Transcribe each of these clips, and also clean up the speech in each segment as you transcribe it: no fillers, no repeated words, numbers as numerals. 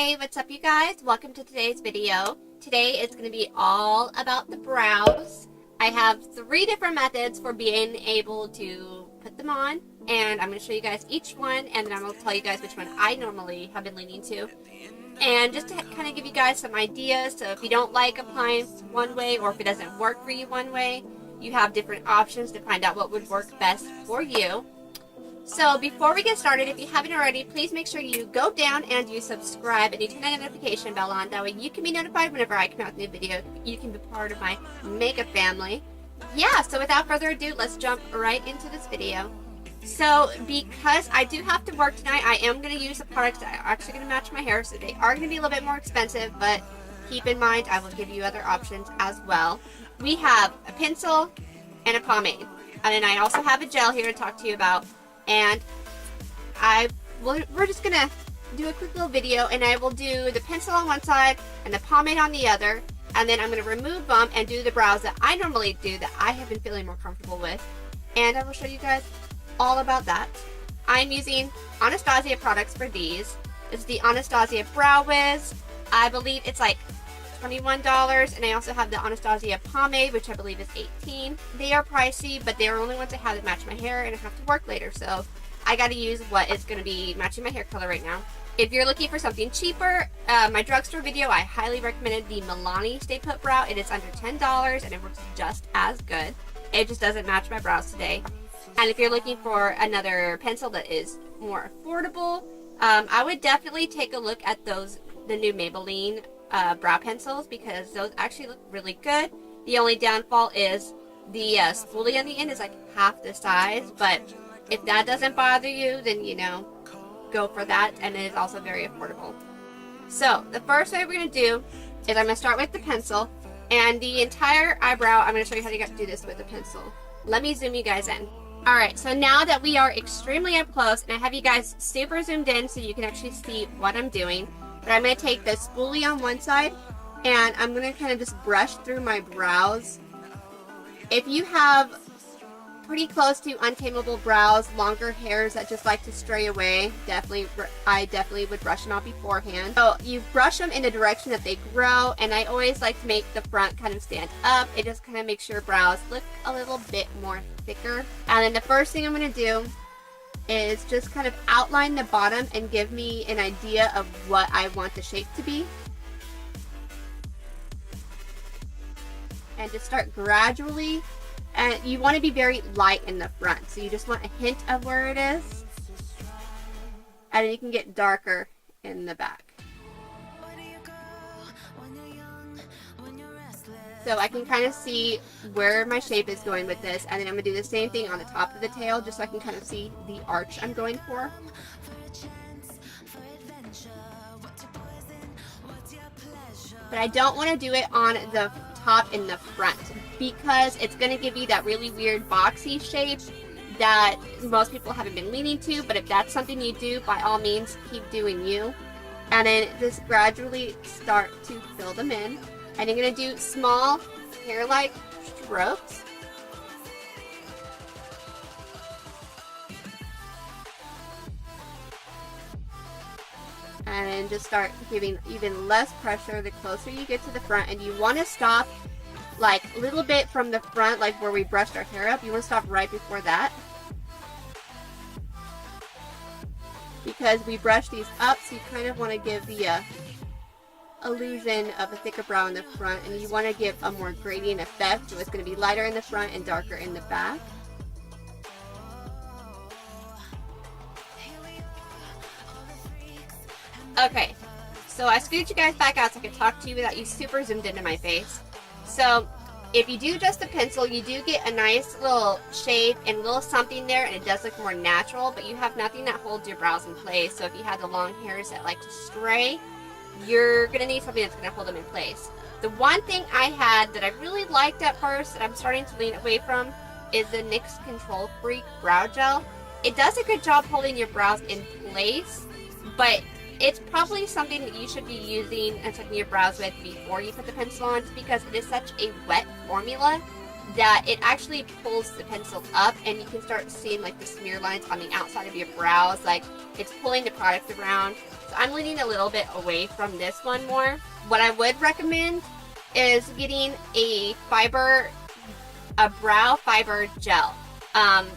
Hey, what's up you guys? Welcome to today's video. Today is going to be all about the brows. I have 3 different methods for being able to put them on, and I'm going to show you guys each one, and then I'm going to tell you guys which one I normally have been leaning to. And just to kind of give you guys some ideas, so if you don't like applying one way, or if it doesn't work for you one way, you have different options to find out what would work best for you. So before we get started, if you haven't already, please make sure you go down and you subscribe and you turn that notification bell on. That way you can be notified whenever I come out with a new video. You can be part of my makeup family. Yeah, so without further ado, let's jump right into this video. So because I do have to work tonight, I am going to use the products that are actually going to match my hair. So they are going to be a little bit more expensive, but keep in mind I will give you other options as well. We have a pencil and a pomade. And then I also have a gel here to talk to you about. And we're just going to do a quick little video, and I will do the pencil on one side and the pomade on the other, and then I'm going to remove them and do the brows that I normally do that I have been feeling more comfortable with, and I will show you guys all about that. I'm using Anastasia products for these. This is the Anastasia Brow Wiz. I believe it's like $21, and I also have the Anastasia pomade, which I believe is $18. They are pricey, but they are only ones I have that match my hair, and I have to work later, so I got to use what is going to be matching my hair color right now. If you're looking for something cheaper, my drugstore video, I highly recommended the Milani Stay Put Brow. It is under $10, and it works just as good. It just doesn't match my brows today. And if you're looking for another pencil that is more affordable, I would definitely take a look at the new Maybelline brow pencils, because those actually look really good. The only downfall is the spoolie on the end is like half the size, but if that doesn't bother you, then go for that, and it is also very affordable. So the first way we're going to do is I'm going to start with the pencil, and the entire eyebrow I'm going to show you how to do this with the pencil. Let me zoom you guys in. Alright, so now that we are extremely up close, and I have you guys super zoomed in so you can actually see what I'm doing, but I'm going to take the spoolie on one side, and I'm going to kind of just brush through my brows. If you have pretty close to untamable brows, longer hairs that just like to stray away, I definitely would brush them out beforehand. So you brush them in the direction that they grow, and I always like to make the front kind of stand up. It just kind of makes your brows look a little bit more thicker. And then the first thing I'm going to do is just kind of outline the bottom and give me an idea of what I want the shape to be. And just start gradually, and you want to be very light in the front, so you just want a hint of where it is, and then you can get darker in the back. So I can kind of see where my shape is going with this, and then I'm going to do the same thing on the top of the tail, just so I can kind of see the arch I'm going for. But I don't want to do it on the top in the front, because it's going to give you that really weird boxy shape that most people haven't been leaning to. But if that's something you do, by all means keep doing you, and then just gradually start to fill them in. And you're going to do small hair-like strokes. And then just start giving even less pressure the closer you get to the front. And you want to stop like a little bit from the front, like where we brushed our hair up. You want to stop right before that, because we brushed these up, so you kind of want to give the illusion of a thicker brow in the front, and you want to give a more gradient effect, so it's going to be lighter in the front and darker in the back. Okay, so I scooted you guys back out so I could talk to you without you super zoomed into my face. So if you do just a pencil, you do get a nice little shape and a little something there, and it does look more natural, but you have nothing that holds your brows in place. So if you have the long hairs that like to stray, you're going to need something that's going to hold them in place. The one thing I had that I really liked at first that I'm starting to lean away from is the NYX Control Freak Brow Gel. It does a good job holding your brows in place, but it's probably something that you should be using and checking your brows with before you put the pencil on, because it is such a wet formula that it actually pulls the pencil up, and you can start seeing like the smear lines on the outside of your brows, like it's pulling the product around. So I'm leaning a little bit away from this one more. What I would recommend is getting a brow fiber gel.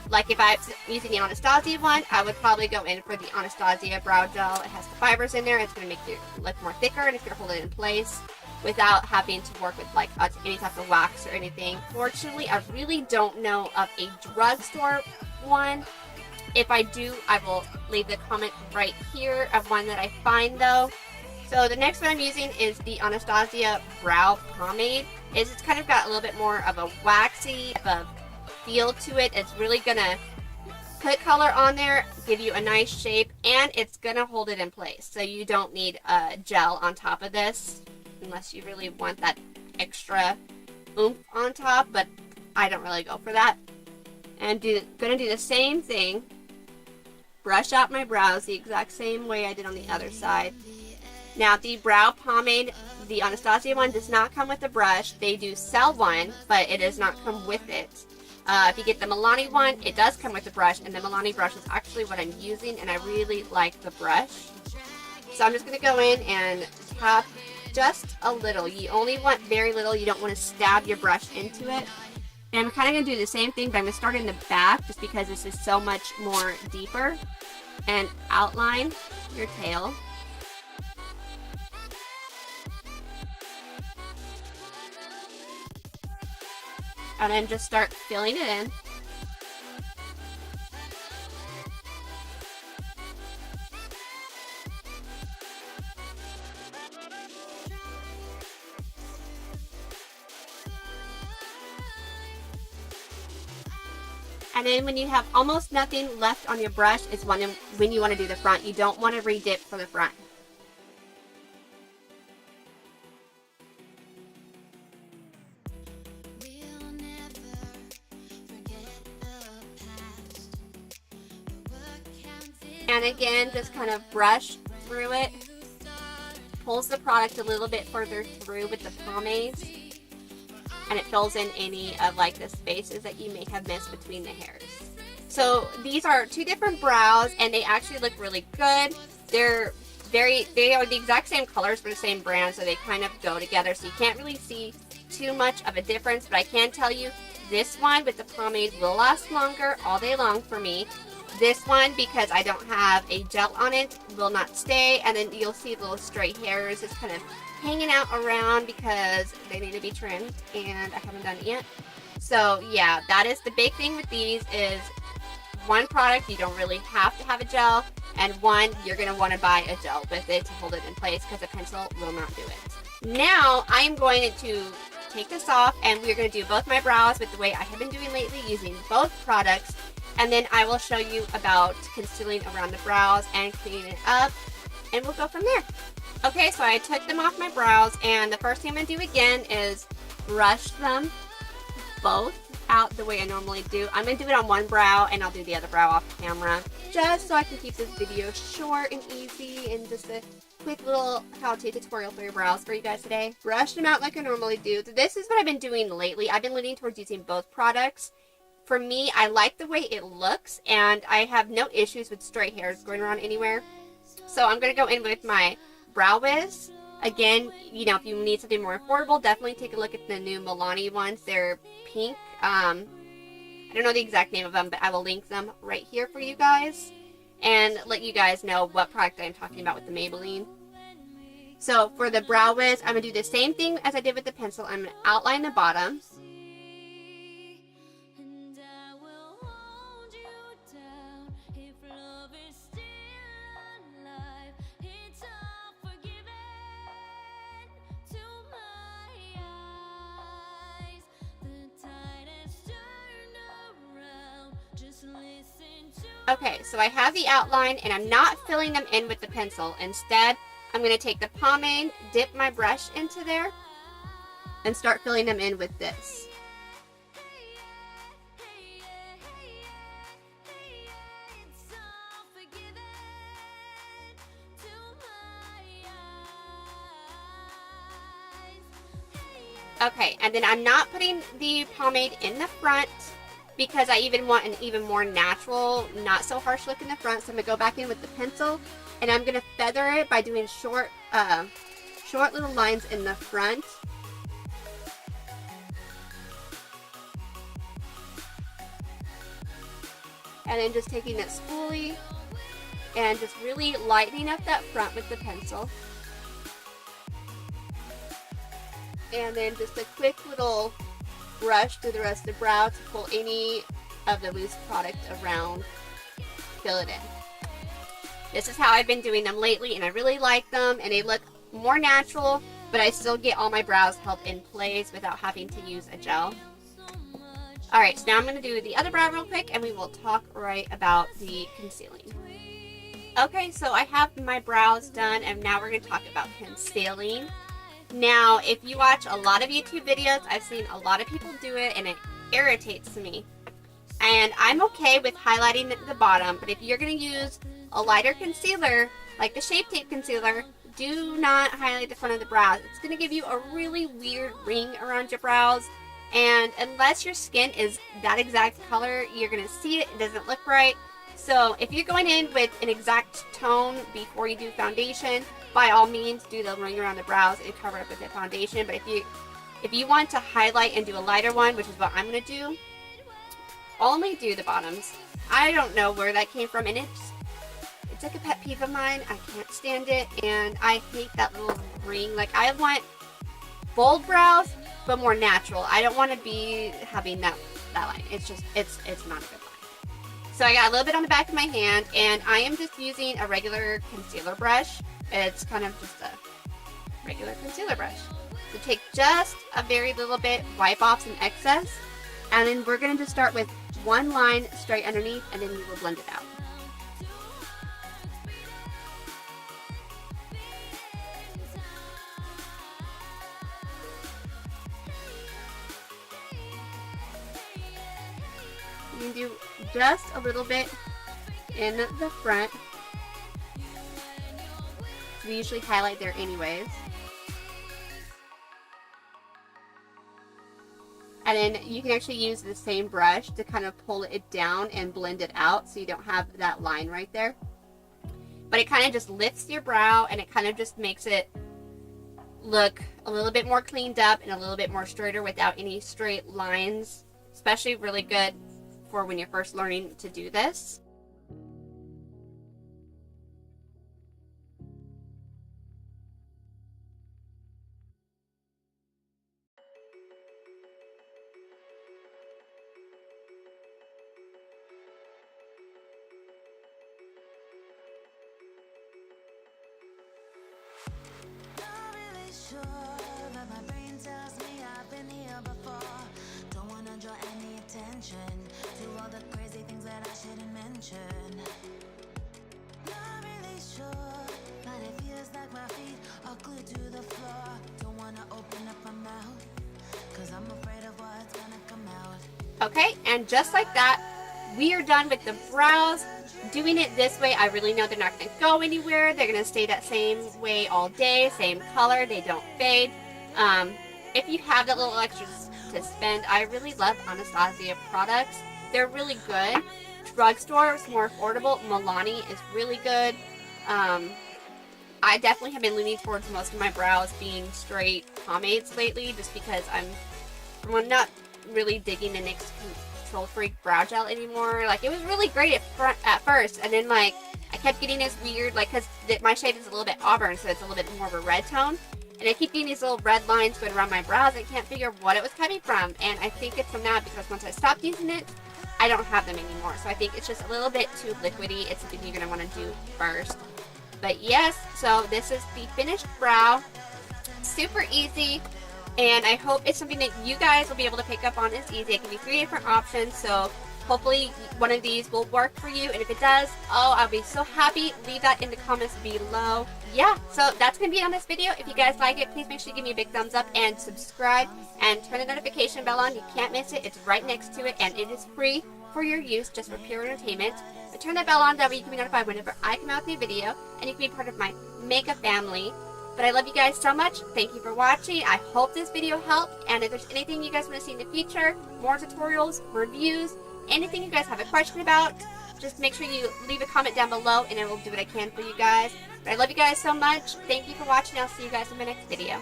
Like if I'm using the Anastasia one, I would probably go in for the Anastasia brow gel. It has the fibers in there. It's going to make it look more thicker, and it's going to hold it in place without having to work with like any type of wax or anything. Fortunately, I really don't know of a drugstore one. If I do, I will leave the comment right here of one that I find though. So the next one I'm using is the Anastasia brow pomade. It's kind of got a little bit more of a waxy feel to it. It's really gonna put color on there, give you a nice shape, and it's gonna hold it in place. So you don't need a gel on top of this unless you really want that extra oomph on top, but I don't really go for that. And gonna do the same thing. Brush out my brows the exact same way I did on the other side. Now the brow pomade, the Anastasia one, does not come with a brush. They do sell one, but it does not come with it. If you get the Milani one, it does come with a brush, and the Milani brush is actually what I'm using, and I really like the brush. So I'm just going to go in and tap just a little. You only want very little. You don't want to stab your brush into it. And I'm kind of going to do the same thing, but I'm going to start in the back just because this is so much more deeper. And outline your tail. And then just start filling it in. And then when you have almost nothing left on your brush is when you want to do the front. You don't want to re-dip for the front. And again, just kind of brush through it. Pulls the product a little bit further through with the pomades. And it fills in any of like the spaces that you may have missed between the hairs. So these are two different brows, and they actually look really good. They are the exact same colors for the same brand, so they kind of go together. So you can't really see too much of a difference, but I can tell you this one with the pomade will last longer all day long for me. This one, because I don't have a gel on it, will not stay, and then you'll see little stray hairs just kind of hanging out around because they need to be trimmed, and I haven't done it yet. So yeah, that is the big thing with these is one product you don't really have to have a gel, and one you're going to want to buy a gel with it to hold it in place because a pencil will not do it. Now I am going to take this off, and we're going to do both my brows with the way I have been doing lately using both products. And then I will show you about concealing around the brows and cleaning it up, and we'll go from there. Okay, so I took them off my brows, and the first thing I'm going to do again is brush them both out the way I normally do. I'm going to do it on one brow, and I'll do the other brow off camera, just so I can keep this video short and easy, and just a quick little how-to tutorial for your brows for you guys today. Brush them out like I normally do. This is what I've been doing lately. I've been leaning towards using both products. For me, I like the way it looks, and I have no issues with stray hairs going around anywhere. So I'm going to go in with my Brow Wiz. Again, you know, if you need something more affordable, definitely take a look at the new Milani ones. They're pink. I don't know the exact name of them, but I will link them right here for you guys and let you guys know what product I'm talking about with the Maybelline. So for the Brow Wiz, I'm going to do the same thing as I did with the pencil. I'm going to outline the bottom. Okay, so I have the outline, and I'm not filling them in with the pencil. Instead, I'm going to take the pomade, dip my brush into there, and start filling them in with this. Okay, and then I'm not putting the pomade in the front because I even want an even more natural, not so harsh look in the front. So I'm going to go back in with the pencil and I'm going to feather it by doing short little lines in the front. And then just taking that spoolie and just really lightening up that front with the pencil. And then just a quick little brush through the rest of the brow to pull any of the loose product around, fill it in. This is how I've been doing them lately, and I really like them, and they look more natural, but I still get all my brows held in place without having to use a gel. Alright, so now I'm going to do the other brow real quick, and we will talk right about the concealing. Okay, so I have my brows done, and now we're going to talk about concealing. Now, if you watch a lot of YouTube videos, I've seen a lot of people do it, and it irritates me. And I'm okay with highlighting the bottom, but if you're going to use a lighter concealer, like the Shape Tape concealer, do not highlight the front of the brows. It's going to give you a really weird ring around your brows, and unless your skin is that exact color, you're going to see it. It doesn't look right. So if you're going in with an exact tone before you do foundation, by all means do the ring around the brows and cover it with the foundation. But if you want to highlight and do a lighter one, which is what I'm going to do, only do the bottoms. I don't know where that came from, and it's like a pet peeve of mine. I can't stand it, and I hate that little ring. Like, I want bold brows, but more natural. I don't want to be having that line. It's just, it's not a good line. So I got a little bit on the back of my hand, and I am just using a regular concealer brush. It's kind of just a regular concealer brush. So take just a very little bit, wipe off some excess, and then we're going to just start with one line straight underneath, and then we will blend it out. You can do just a little bit in the front. We usually highlight there anyways. And then you can actually use the same brush to kind of pull it down and blend it out so you don't have that line right there. But it kind of just lifts your brow, and it kind of just makes it look a little bit more cleaned up and a little bit more straighter without any straight lines. Especially really good for when you're first learning to do this. To all the crazy things that I shouldn't mention. Not really sure, but it feels like my feet are glued to the floor. Don't wanna open up my mouth, cause I'm afraid of what's gonna come out. Okay, and just like that, we are done with the brows. Doing it this way, I really know they're not going to go anywhere. They're going to stay that same way all day, same color, they don't fade. If you have that little extra to spend, I really love Anastasia products. They're really good. Drugstore is more affordable. Milani is really good. I definitely have been leaning towards most of my brows being straight pomades lately, just because I'm not really digging the NYX Control Freak brow gel anymore. Like, it was really great at first, and then like I kept getting this weird, like, because my shade is a little bit auburn, so it's a little bit more of a red tone. And I keep getting these little red lines going around my brows. I can't figure what it was coming from. And I think it's from that, because once I stopped using it, I don't have them anymore. So I think it's just a little bit too liquidy. It's something you're going to want to do first. But yes, so this is the finished brow. Super easy. And I hope it's something that you guys will be able to pick up on. It's easy. It can be 3 different options. So hopefully one of these will work for you. And if it does, oh, I'll be so happy. Leave that in the comments below. Yeah, so that's going to be on this video. If you guys like it, please make sure you give me a big thumbs up and subscribe and turn the notification bell on. You can't miss it. It's right next to it, and it is free for your use, just for pure entertainment. But turn that bell on, that way you can be notified whenever I come out with a video, and you can be part of my makeup family. But I love you guys so much. Thank you for watching. I hope this video helped. And if there's anything you guys want to see in the future, more tutorials, reviews, anything you guys have a question about, just make sure you leave a comment down below and I will do what I can for you guys. But I love you guys so much. Thank you for watching. I'll see you guys in my next video.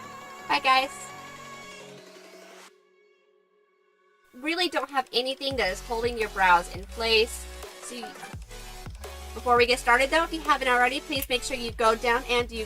Bye, guys. Really don't have anything that is holding your brows in place. So before we get started though, if you haven't already, please make sure you go down and you